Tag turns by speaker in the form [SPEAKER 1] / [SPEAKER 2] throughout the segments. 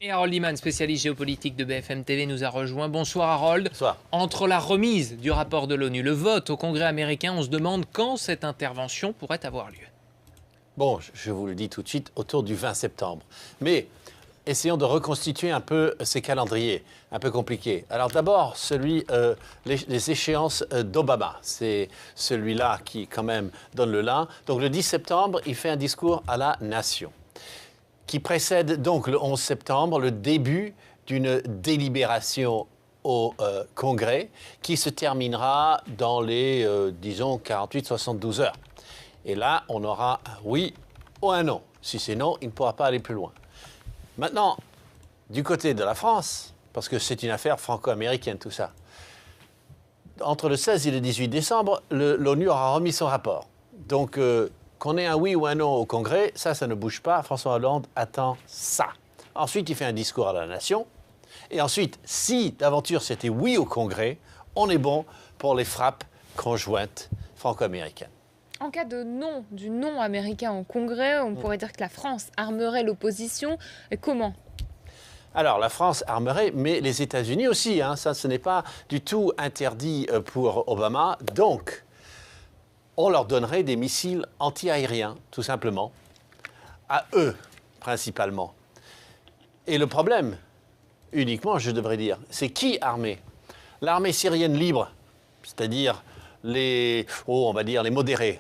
[SPEAKER 1] Et Harold Iman, spécialiste géopolitique de BFM TV, nous a rejoint. Bonsoir Harold.
[SPEAKER 2] Bonsoir.
[SPEAKER 1] Entre la remise du rapport de l'ONU, le vote au Congrès américain, on se demande quand cette intervention pourrait avoir lieu.
[SPEAKER 2] Bon, je vous le dis tout de suite, autour du 20 septembre. Mais essayons de reconstituer un peu ces calendriers, un peu compliqués. Alors d'abord, les échéances d'Obama. C'est celui-là qui quand même donne le là. Donc le 10 septembre, il fait un discours à la nation, qui précède donc le 11 septembre, le début d'une délibération au Congrès, qui se terminera dans les, disons, 48-72 heures. Et là, on aura un oui ou un non. Si c'est non, il ne pourra pas aller plus loin. Maintenant, du côté de la France, parce que c'est une affaire franco-américaine tout ça, entre le 16 et le 18 décembre, l'ONU aura remis son rapport. Donc, qu'on ait un oui ou un non au Congrès, ça ne bouge pas. François Hollande attend ça. Ensuite, il fait un discours à la nation. Et ensuite, si d'aventure c'était oui au Congrès, on est bon pour les frappes conjointes franco-américaines.
[SPEAKER 3] En cas de non, du non américain au Congrès, on pourrait dire que la France armerait l'opposition. Comment ?
[SPEAKER 2] Alors, la France armerait, mais les États-Unis aussi. Ça, ce n'est pas du tout interdit pour Obama. Donc, on leur donnerait des missiles anti-aériens, tout simplement, à eux, principalement. Et le problème, uniquement, je devrais dire, c'est qui armée ? L'armée syrienne libre, c'est-à-dire on va dire les modérés,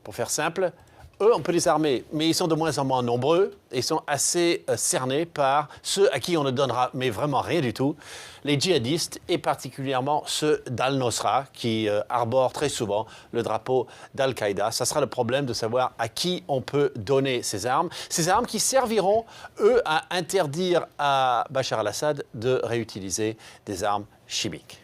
[SPEAKER 2] pour faire simple. Eux, on peut les armer, mais ils sont de moins en moins nombreux et sont assez cernés par ceux à qui on ne donnera mais vraiment rien du tout, les djihadistes et particulièrement ceux d'Al-Nosra qui arborent très souvent le drapeau d'Al-Qaïda. Ça sera le problème de savoir à qui on peut donner ces armes qui serviront, eux, à interdire à Bachar al-Assad de réutiliser des armes chimiques.